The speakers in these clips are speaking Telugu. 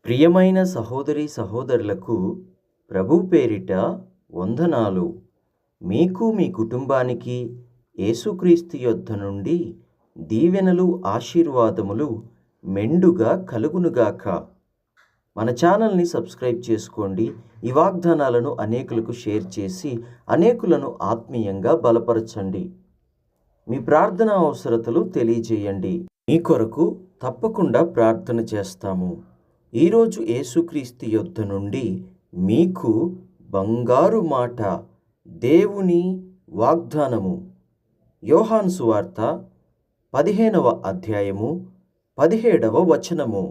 ప్రియమైన సహోదరి సహోదరులకు ప్రభు పేరిట వందనాలు. మీకు మీ కుటుంబానికి యేసుక్రీస్తు యొద్ద నుండి దీవెనలు ఆశీర్వాదములు మెండుగా కలుగునుగాక. మన ఛానల్ని సబ్స్క్రైబ్ చేసుకోండి. ఈ వాగ్దానాలను అనేకులకు షేర్ చేసి అనేకులను ఆత్మీయంగా బలపరచండి. మీ ప్రార్థన అవసరతలు తెలియజేయండి. మీ కొరకు తప్పకుండా ప్రార్థన చేస్తాము. ఈరోజు యేసుక్రీస్తు యొద్ద నుండి మీకు బంగారు మాట, దేవుని వాగ్దానము. యోహాను సువార్త 15వ అధ్యాయము 17వ వచనము.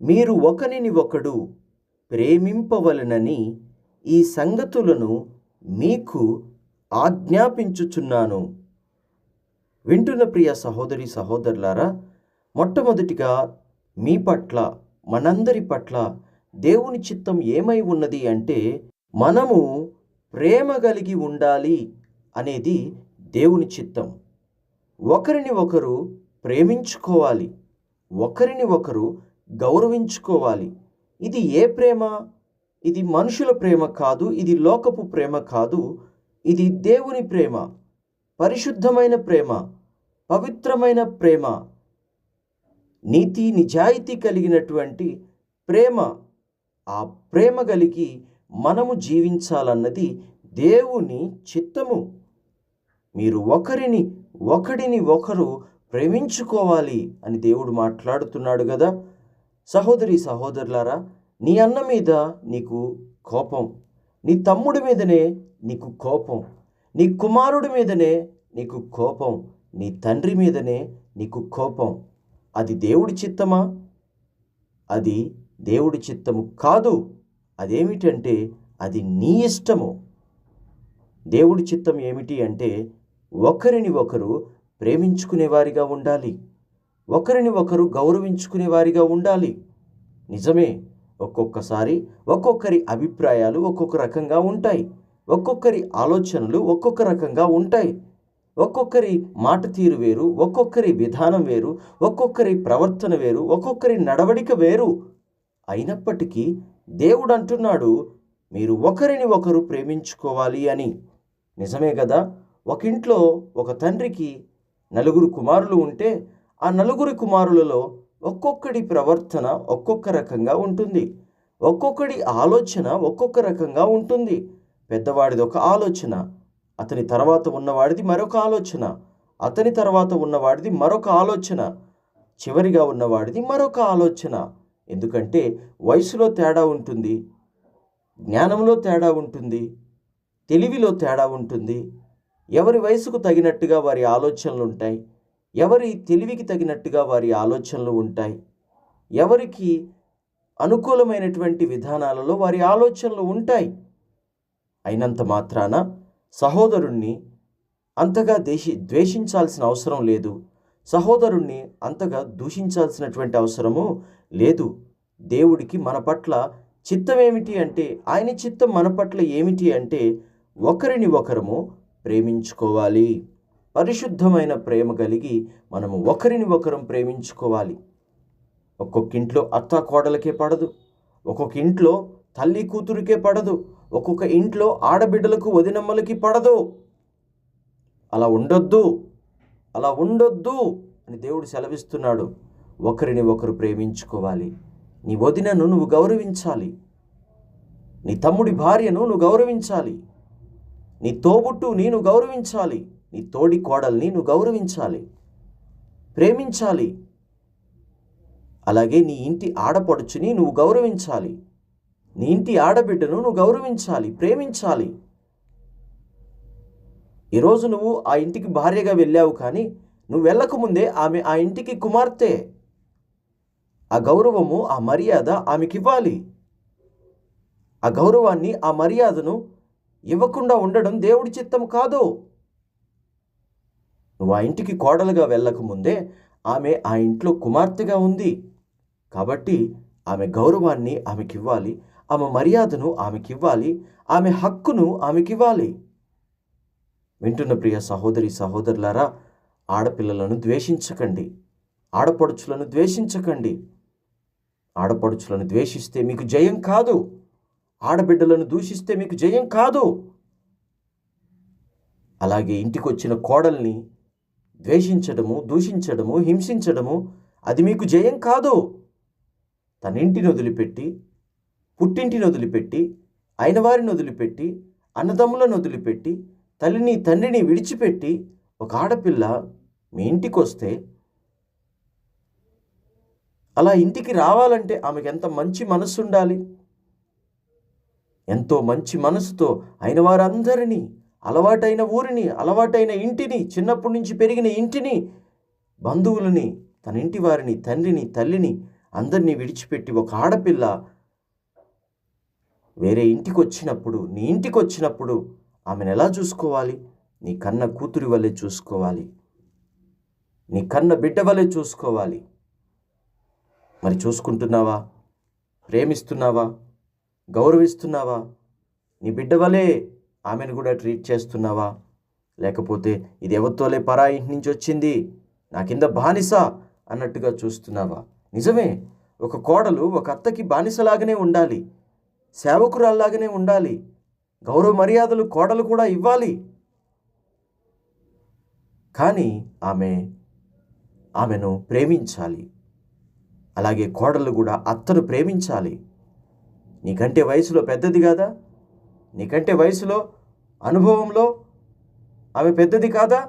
మీరు ఒకనిని ఒకడు ప్రేమింపవలెనని ఈ సంగతులను మీకు ఆజ్ఞాపించుచున్నాను. వింటున్న ప్రియ సహోదరి సహోదరులారా, మొట్టమొదటిగా మీ పట్ల, మనందరి పట్ల దేవుని చిత్తం ఏమై ఉన్నది అంటే, మనము ప్రేమ కలిగి ఉండాలి అనేది దేవుని చిత్తం. ఒకరిని ఒకరు ప్రేమించుకోవాలి, ఒకరిని ఒకరు గౌరవించుకోవాలి. ఇది ఏ ప్రేమ? ఇది మనుషుల ప్రేమ కాదు, ఇది లోకపు ప్రేమ కాదు, ఇది దేవుని ప్రేమ, పరిశుద్ధమైన ప్రేమ, పవిత్రమైన ప్రేమ, నీతి నిజాయితీ కలిగినటువంటి ప్రేమ. ఆ ప్రేమ కలిగి మనము జీవించాలన్నది దేవుని చిత్తము. మీరు ఒకరిని ఒకరు ప్రేమించుకోవాలి అని దేవుడు మాట్లాడుతున్నాడు కదా. సహోదరి సహోదరులారా, నీ అన్న మీద నీకు కోపం, నీ తమ్ముడి మీదనే నీకు కోపం, నీ కుమారుడి మీదనే నీకు కోపం, నీ తండ్రి మీదనే నీకు కోపం. అది దేవుడి చిత్తమా? అది దేవుడి చిత్తము కాదు. అదేమిటంటే అది నీ ఇష్టము. దేవుడి చిత్తం ఏమిటి అంటే, ఒకరిని ఒకరు ప్రేమించుకునేవారిగా ఉండాలి, ఒకరిని ఒకరు గౌరవించుకునేవారిగా ఉండాలి. నిజమే, ఒక్కొక్కసారి ఒక్కొక్కరి అభిప్రాయాలు ఒక్కొక్క రకంగా ఉంటాయి, ఒక్కొక్కరి ఆలోచనలు ఒక్కొక్క రకంగా ఉంటాయి, ఒక్కొక్కరి మాట తీరు వేరు, ఒక్కొక్కరి విధానం వేరు, ఒక్కొక్కరి ప్రవర్తన వేరు, ఒక్కొక్కరి నడవడిక వేరు. అయినప్పటికీ దేవుడు అంటున్నాడు, మీరు ఒకరిని ఒకరు ప్రేమించుకోవాలి అని. నిజమే కదా. ఒక ఇంట్లో ఒక తండ్రికి 4 కుమారులు ఉంటే, ఆ 4 కుమారులలో ఒక్కొక్కడి ప్రవర్తన ఒక్కొక్క రకంగా ఉంటుంది, ఒక్కొక్కడి ఆలోచన ఒక్కొక్క రకంగా ఉంటుంది. పెద్దవాడిది ఒక ఆలోచన, అతని తర్వాత ఉన్నవాడిది మరొక ఆలోచన, అతని తర్వాత ఉన్నవాడిది మరొక ఆలోచన, చివరిగా ఉన్నవాడిది మరొక ఆలోచన. ఎందుకంటే వయసులో తేడా ఉంటుంది, జ్ఞానంలో తేడా ఉంటుంది, తెలివిలో తేడా ఉంటుంది. ఎవరి వయసుకు తగినట్టుగా వారి ఆలోచనలు ఉంటాయి, ఎవరి తెలివికి తగినట్టుగా వారి ఆలోచనలు ఉంటాయి, ఎవరికి అనుకూలమైనటువంటి విధానాలలో వారి ఆలోచనలు ఉంటాయి. అయినంత మాత్రాన సహోదరుణ్ణి అంతగా ద్వేషించాల్సిన అవసరం లేదు, సహోదరుణ్ణి అంతగా దూషించాల్సినటువంటి అవసరము లేదు. దేవుడికి మన పట్ల చిత్తం ఏమిటి అంటే, ఆయన చిత్తం మన పట్ల ఏమిటి అంటే, ఒకరిని ఒకరము ప్రేమించుకోవాలి. పరిశుద్ధమైన ప్రేమ కలిగి మనము ఒకరిని ఒకరం ప్రేమించుకోవాలి. ఒక్కొక్క ఇంట్లో అత్త కోడలకే పడదు, ఒక్కొక్క ఇంట్లో తల్లి కూతురికే పడదు, ఒక్కొక్క ఇంట్లో ఆడబిడ్డలకు వదినమ్మలకి పడదు. అలా ఉండొద్దు, అలా ఉండొద్దు అని దేవుడు సెలవిస్తున్నాడు. ఒకరిని ఒకరు ప్రేమించుకోవాలి. నీ వదినను నువ్వు గౌరవించాలి, నీ తమ్ముడి భార్యను నువ్వు గౌరవించాలి, నీ తోబుట్టుని నువ్వు గౌరవించాలి, నీ తోడి కోడల్ని నువ్వు గౌరవించాలి, ప్రేమించాలి. అలాగే నీ ఇంటి ఆడపడుచుని నువ్వు గౌరవించాలి, నీ ఇంటి ఆడబిడ్డను నువ్వు గౌరవించాలి, ప్రేమించాలి. ఈరోజు నువ్వు ఆ ఇంటికి భార్యగా వెళ్ళావు, కానీ నువ్వు వెళ్ళకముందే ఆమె ఆ ఇంటికి కుమార్తె. ఆ గౌరవము, ఆ మర్యాద ఆమెకి ఇవ్వాలి. ఆ గౌరవాన్ని, ఆ మర్యాదను ఇవ్వకుండా ఉండడం దేవుడి చిత్తం కాదు. నువ్వు ఆ ఇంటికి కోడలుగా వెళ్ళకముందే ఆమె ఆ ఇంట్లో కుమార్తెగా ఉంది కాబట్టి ఆమె గౌరవాన్ని ఆమెకివ్వాలి, ఆమె మర్యాదను ఆమెకివ్వాలి, ఆమె హక్కును ఆమెకివ్వాలి. వింటున్న ప్రియ సహోదరి సహోదరులారా, ఆడపిల్లలను ద్వేషించకండి, ఆడపడుచులను ద్వేషించకండి. ఆడపడుచులను ద్వేషిస్తే మీకు జయం కాదు. ఆడబిడ్డలను దూషిస్తే మీకు జయం కాదు. అలాగే ఇంటికొచ్చిన కోడల్ని ద్వేషించడము, దూషించడము, హింసించడము అది మీకు జయం కాదు. తన ఇంటిని వదిలిపెట్టి, పుట్టింటిని వదిలిపెట్టి, అయిన వారిని వదిలిపెట్టి, అన్నదమ్ములను వదిలిపెట్టి, తల్లిని తండ్రిని విడిచిపెట్టి ఒక ఆడపిల్ల మీ ఇంటికి వస్తే, అలా ఇంటికి రావాలంటే ఆమెకు ఎంత మంచి మనసు ఉండాలి. ఎంతో మంచి మనసుతో అయిన వారందరినీ, అలవాటైన ఊరిని, అలవాటైన ఇంటిని, చిన్నప్పటి నుంచి పెరిగిన ఇంటిని, బంధువులని, తన ఇంటి వారిని, తండ్రిని, తల్లిని అందరినీ విడిచిపెట్టి ఒక ఆడపిల్ల వేరే ఇంటికి వచ్చినప్పుడు, నీ ఇంటికి వచ్చినప్పుడు ఆమెను ఎలా చూసుకోవాలి? నీ కన్న కూతురి వల్లే చూసుకోవాలి. నీ కన్న బిడ్డ వల్లే చూసుకోవాలి. మరి చూసుకుంటున్నావా? ప్రేమిస్తున్నావా? గౌరవిస్తున్నావా? నీ బిడ్డ వల్లే ఆమెను కూడా ట్రీట్ చేస్తున్నావా? లేకపోతే ఇది ఎవరితోలే పరాయి ఇంటి నుంచి వచ్చింది, నా కింద బానిస అన్నట్టుగా చూస్తున్నావా? నిజమే, ఒక కోడలు ఒక అత్తకి బానిసలాగానే ఉండాలి, సేవకురాల్లాగానే ఉండాలి. గౌరవ మర్యాదలు కోడలు కూడా ఇవ్వాలి. కానీ ఆమెను ప్రేమించాలి. అలాగే కోడలు కూడా అత్తను ప్రేమించాలి. నీకంటే వయసులో పెద్దది కాదా? నీకంటే వయసులో, అనుభవంలో ఆమె పెద్దది కాదా?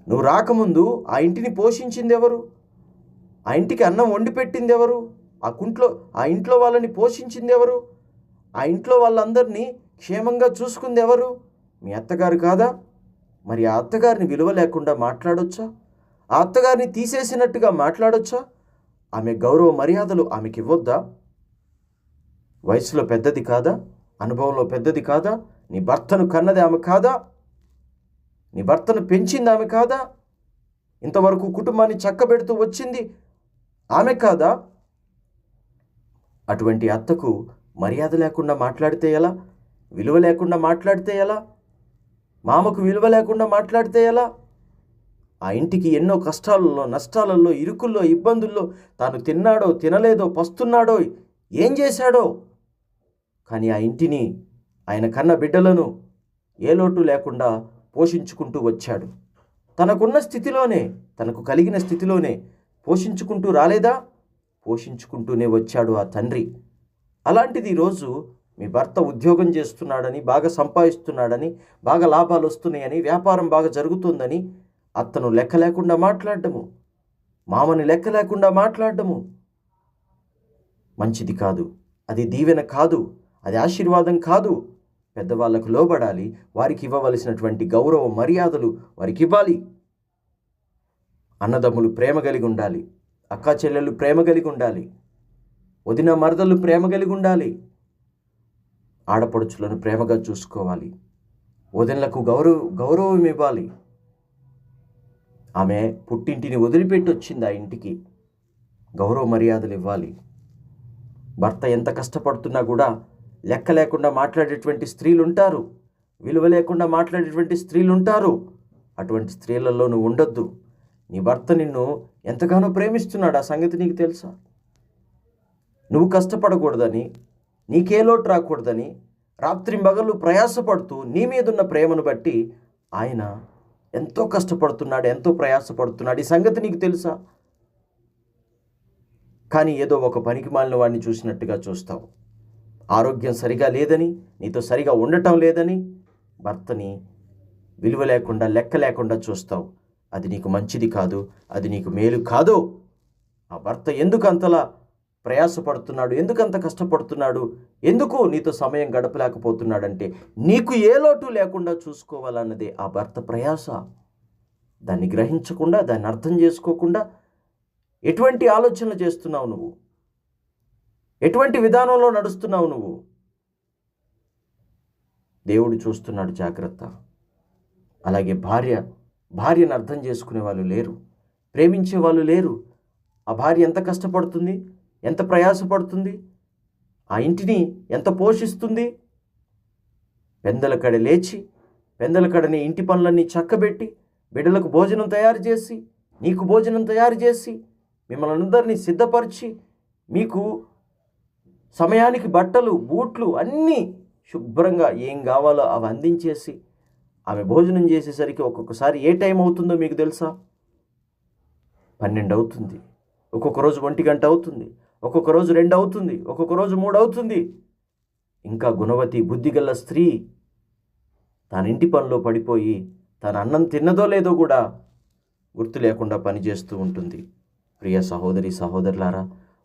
నువ్వు రాకముందు ఆ ఇంటిని పోషించింది ఎవరు? ఆ ఇంటికి అన్నం వండి పెట్టింది ఎవరు? ఆ ఇంట్లో వాళ్ళని పోషించింది ఎవరు? ఆ ఇంట్లో వాళ్ళందరినీ క్షేమంగా చూసుకుంది ఎవరు? మీ అత్తగారు కాదా? మరి ఆ అత్తగారిని విలువ లేకుండా మాట్లాడొచ్చా? ఆ అత్తగారిని తీసేసినట్టుగా మాట్లాడొచ్చా? ఆమె గౌరవ మర్యాదలు ఆమెకి ఇవ్వొద్దా? వయసులో పెద్దది కాదా? అనుభవంలో పెద్దది కాదా? నీ భర్తను కన్నది ఆమె కాదా? నీ భర్తను పెంచింది ఆమె కాదా? ఇంతవరకు కుటుంబాన్ని చక్కబెడుతూ వచ్చింది ఆమె కాదా? అటువంటి అత్తకు మర్యాద లేకుండా మాట్లాడితే ఎలా? విలువ లేకుండా మాట్లాడితే ఎలా? మామకు విలువ లేకుండా మాట్లాడితే ఎలా? ఆ ఇంటికి ఎన్నో కష్టాలలో, నష్టాలలో, ఇరుకుల్లో, ఇబ్బందుల్లో తాను తిన్నాడో, తినలేదో, పస్తున్నాడో, ఏం చేశాడో, కానీ ఆ ఇంటిని, ఆయన కన్న బిడ్డలను ఏ లోటు లేకుండా పోషించుకుంటూ వచ్చాడు. తనకున్న స్థితిలోనే, తనకు కలిగిన స్థితిలోనే పోషించుకుంటూ రాలేదా? పోషించుకుంటూనే వచ్చాడు ఆ తండ్రి. అలాంటిది ఈరోజు మీ భర్త ఉద్యోగం చేస్తున్నాడని, బాగా సంపాదిస్తున్నాడని, బాగా లాభాలు వస్తున్నాయని, వ్యాపారం బాగా జరుగుతుందని అత్తను లెక్క లేకుండా మాట్లాడడము, మామని లెక్క లేకుండా మాట్లాడడము మంచిది కాదు. అది దీవెన కాదు, అది ఆశీర్వాదం కాదు. పెద్దవాళ్ళకు లోబడాలి. వారికి ఇవ్వవలసినటువంటి గౌరవ మర్యాదలు వారికి ఇవ్వాలి. అన్నదమ్ములు ప్రేమ కలిగి ఉండాలి. అక్కా చెల్లెళ్ళు ప్రేమ కలిగి ఉండాలి. వదిన మరదలు ప్రేమ కలిగి ఉండాలి. ఆడపడుచులను ప్రేమగా చూసుకోవాలి. వదినలకు గౌరవం ఇవ్వాలి. ఆమె పుట్టింటిని వదిలిపెట్టి వచ్చింది ఆ ఇంటికి, గౌరవ మర్యాదలు ఇవ్వాలి. భర్త ఎంత కష్టపడుతున్నా కూడా లెక్క లేకుండా మాట్లాడేటువంటి స్త్రీలు ఉంటారు, విలువ లేకుండా మాట్లాడేటువంటి స్త్రీలు ఉంటారు. అటువంటి స్త్రీలలో నువ్వు ఉండొద్దు. నీ భర్త నిన్ను ఎంతగానో ప్రేమిస్తున్నాడు, ఆ సంగతి నీకు తెలుసా? నువ్వు కష్టపడకూడదని, నీకే లోటు రాకూడదని రాత్రింబగళ్ళు ప్రయాసపడుతూ నీ మీదున్న ప్రేమను బట్టి ఆయన ఎంతో కష్టపడుతున్నాడు, ఎంతో ప్రయాసపడుతున్నాడు. ఈ సంగతి నీకు తెలుసా? కానీ ఏదో ఒక పనికి మాలిన వాడిని చూసినట్టుగా చూస్తావు. ఆరోగ్యం సరిగా లేదని, నీతో సరిగా ఉండటం లేదని భర్తని విలువ లేకుండా, లెక్క లేకుండా చూస్తావు. అది నీకు మంచిది కాదు, అది నీకు మేలు కాదు. ఆ భర్త ఎందుకు అంతలా ప్రయాసపడుతున్నాడు, ఎందుకు అంత కష్టపడుతున్నాడు, ఎందుకు నీతో సమయం గడపలేకపోతున్నాడంటే నీకు ఏ లోటు లేకుండా చూసుకోవాలన్నదే ఆ భర్త ప్రయాస. దాన్ని గ్రహించకుండా, దాన్ని అర్థం చేసుకోకుండా ఎటువంటి ఆలోచనలు చేస్తున్నావు నువ్వు? ఎటువంటి విధానంలో నడుస్తున్నావు నువ్వు? దేవుడు చూస్తున్నాడు, జాగ్రత్త. అలాగే భార్యను అర్థం చేసుకునే వాళ్ళు లేరు, ప్రేమించే వాళ్ళు లేరు. ఆ భార్య ఎంత కష్టపడుతుంది, ఎంత ప్రయాసపడుతుంది, ఆ ఇంటిని ఎంత పోషిస్తుంది. పెందలకడ లేచి, పెందలకడని ఇంటి పనులన్నీ చక్కబెట్టి, బిడ్డలకు భోజనం తయారు చేసి, నీకు భోజనం తయారు చేసి, మిమ్మల్ని అందరినీ సిద్ధపరిచి, మీకు సమయానికి బట్టలు, బూట్లు అన్నీ శుభ్రంగా ఏం కావాలో అవి అందించేసి ఆమె భోజనం చేసేసరికి ఒక్కొక్కసారి ఏ టైం అవుతుందో మీకు తెలుసా? 12 అవుతుంది, ఒక్కొక్క రోజు 1 గంట అవుతుంది, ఒక్కొక్క రోజు 2 అవుతుంది, ఒక్కొక్క రోజు 3 అవుతుంది. ఇంకా గుణవతి బుద్ధిగల స్త్రీ తన ఇంటి పనిలో పడిపోయి తన అన్నం తిన్నదో లేదో కూడా గుర్తు లేకుండా పనిచేస్తూ ఉంటుంది. ప్రియ సహోదరి సహోదరులారా,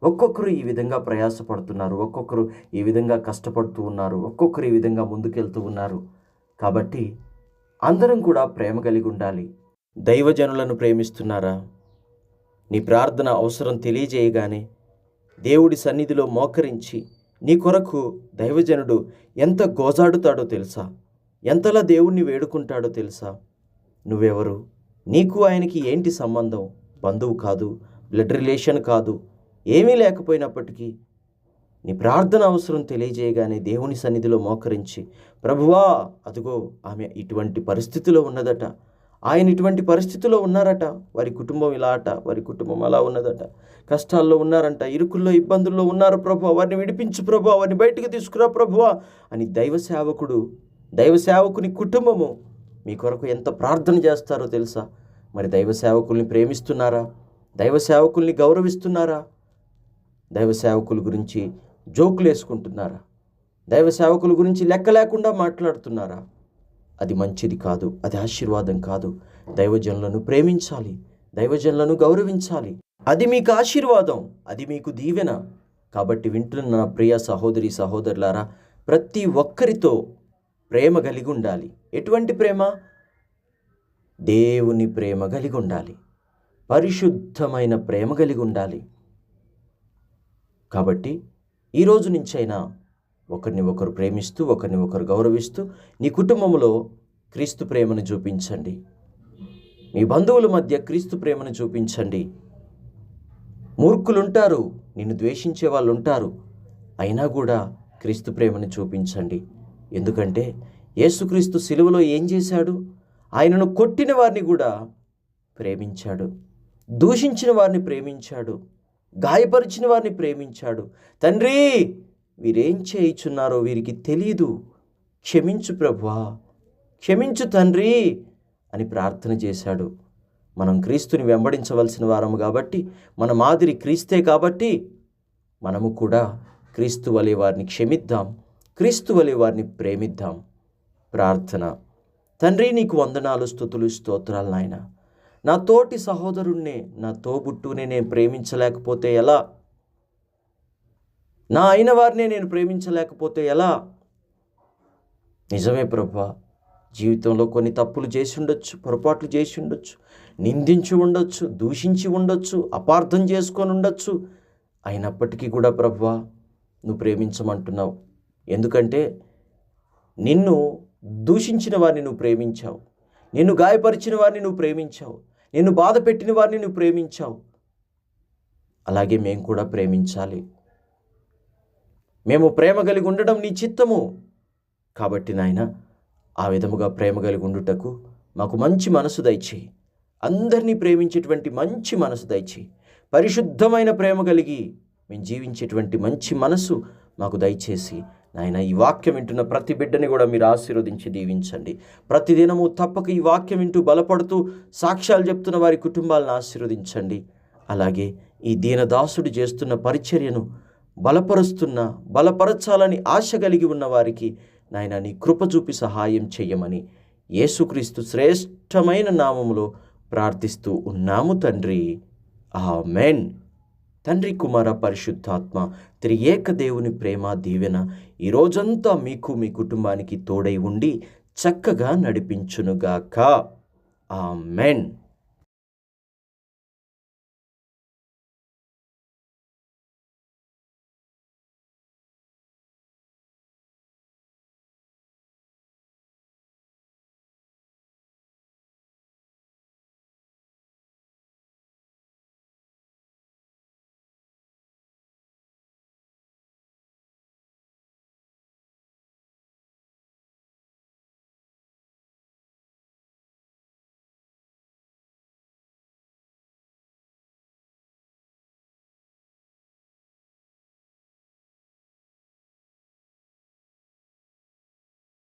ఒక్కొక్కరు ఈ విధంగా ప్రయాసపడుతున్నారు, ఒక్కొక్కరు ఈ విధంగా కష్టపడుతూ ఉన్నారు, ఒక్కొక్కరు ఈ విధంగా ముందుకెళ్తూ ఉన్నారు. కాబట్టి అందరం కూడా ప్రేమ కలిగి ఉండాలి. దైవజనులను ప్రేమిస్తున్నారా? నీ ప్రార్థన అవసరం తెలియజేయగానే దేవుడి సన్నిధిలో మోకరించి నీ కొరకు దైవజనుడు ఎంత గోజాడుతాడో తెలుసా? ఎంతలా దేవుణ్ణి వేడుకుంటాడో తెలుసా? నువ్వెవరు? నీకు ఆయనకి ఏంటి సంబంధం? బంధువు కాదు, బ్లడ్ రిలేషన్ కాదు, ఏమీ లేకపోయినప్పటికీ నీ ప్రార్థన అవసరం తెలియజేయగానే దేవుని సన్నిధిలో మోకరించి, ప్రభువా అదిగో ఆమె ఇటువంటి పరిస్థితిలో ఉన్నదట, ఆయన ఇటువంటి పరిస్థితిలో ఉన్నారట, వారి కుటుంబం ఇలా అట, వారి కుటుంబం అలా ఉన్నదట, కష్టాల్లో ఉన్నారంట, ఇరుకుల్లో ఇబ్బందుల్లో ఉన్నారు ప్రభువా, వారిని విడిపించు ప్రభువా, వారిని బయటికి తీసుకురా ప్రభువా అని దైవ సేవకుని కుటుంబము మీ కొరకు ఎంత ప్రార్థన చేస్తారో తెలుసా? మరి దైవ సేవకుల్ని ప్రేమిస్తున్నారా? దైవ సేవకుల్ని గౌరవిస్తున్నారా? దైవ సేవకుల గురించి జోకులు వేసుకుంటున్నారా? దైవ సేవకుల గురించి లెక్క లేకుండా మాట్లాడుతున్నారా? అది మంచిది కాదు, అది ఆశీర్వాదం కాదు. దైవజనులను ప్రేమించాలి, దైవజనులను గౌరవించాలి. అది మీకు ఆశీర్వాదం, అది మీకు దీవెన. కాబట్టి వింటున్న నా ప్రియ సహోదరి సహోదరులారా, ప్రతి ఒక్కరితో ప్రేమ కలిగి ఉండాలి. ఎటువంటి ప్రేమ? దేవుని ప్రేమ కలిగి ఉండాలి, పరిశుద్ధమైన ప్రేమ కలిగి ఉండాలి. కాబట్టి ఈరోజు నుంచైనా ఒకరిని ఒకరు ప్రేమిస్తూ, ఒకరిని ఒకరు గౌరవిస్తూ నీ కుటుంబంలో క్రీస్తు ప్రేమను చూపించండి. మీ బంధువుల మధ్య క్రీస్తు ప్రేమను చూపించండి. మూర్ఖులుంటారు, నిన్ను ద్వేషించే వాళ్ళు ఉంటారు, అయినా కూడా క్రీస్తు ప్రేమను చూపించండి. ఎందుకంటే యేసుక్రీస్తు సిలువలో ఏం చేశాడు? ఆయనను కొట్టిన వారిని కూడా ప్రేమించాడు, దూషించిన వారిని ప్రేమించాడు, గాయపరిచిన వారిని ప్రేమించాడు. తండ్రి, వీరేం చేయుచున్నారో వీరికి తెలీదు, క్షమించు ప్రభువా, క్షమించు తండ్రి అని ప్రార్థన చేశాడు. మనం క్రీస్తుని వెంబడించవలసిన వారము కాబట్టి, మన మాదిరి క్రీస్తే కాబట్టి మనము కూడా క్రీస్తు వలె వారిని క్షమిద్దాం, క్రీస్తు వలె వారిని ప్రేమిద్దాం. ప్రార్థన. తండ్రి, నీకు వందనాలు, స్తుతులు, స్తోత్రాలు నాయన. నా తోటి సహోదరుణ్ణే, నా తోబుట్టునే నేను ప్రేమించలేకపోతే ఎలా? నా అయిన వారినే నేను ప్రేమించలేకపోతే ఎలా? నిజమే ప్రభువా, జీవితంలో కొన్ని తప్పులు చేసి ఉండొచ్చు, పొరపాట్లు చేసి ఉండొచ్చు, నిందించి ఉండొచ్చు, దూషించి ఉండొచ్చు, అపార్థం చేసుకొని ఉండొచ్చు. అయినప్పటికీ కూడా ప్రభువా, నువ్వు ప్రేమించమంటున్నావు. ఎందుకంటే నిన్ను దూషించిన వారిని నువ్వు ప్రేమించావు, నిన్ను గాయపరిచిన వారిని నువ్వు ప్రేమించావు, నిన్ను బాధ పెట్టిన వారిని నువ్వు ప్రేమించావు. అలాగే మేము కూడా ప్రేమించాలి. మేము ప్రేమ కలిగి ఉండడం నీ చిత్తము. కాబట్టి నాయన, ఆ విధముగా ప్రేమ కలిగి ఉండుటకు మాకు మంచి మనసు దయచేయి. అందరినీ ప్రేమించేటువంటి మంచి మనసు దయచేయి. పరిశుద్ధమైన ప్రేమ కలిగి మేము జీవించేటువంటి మంచి మనసు మాకు దయచేసి నాయన, ఈ వాక్యం వింటున్న ప్రతి బిడ్డని కూడా మీరు ఆశీర్వదించి దీవించండి. ప్రతిదినము తప్పక ఈ వాక్యం వింటూ బలపడుతూ సాక్ష్యాలు చెప్తున్న వారి కుటుంబాలను ఆశీర్వదించండి. అలాగే ఈ దీనదాసుడు చేస్తున్న పరిచర్యను బలపరచాలని ఆశ కలిగి ఉన్న వారికి నాయన నీ కృప చూపి సహాయం చెయ్యమని యేసుక్రీస్తు శ్రేష్టమైన నామములో ప్రార్థిస్తూ ఉన్నాము తండ్రి. ఆమేన్. తండ్రి, కుమార, పరిశుద్ధాత్మ త్రియేక దేవుని ప్రేమ దీవెన ఈ రోజంతా మీకు, మీ కుటుంబానికి తోడై ఉండి చక్కగా నడిపించునుగాక. ఆమేన్.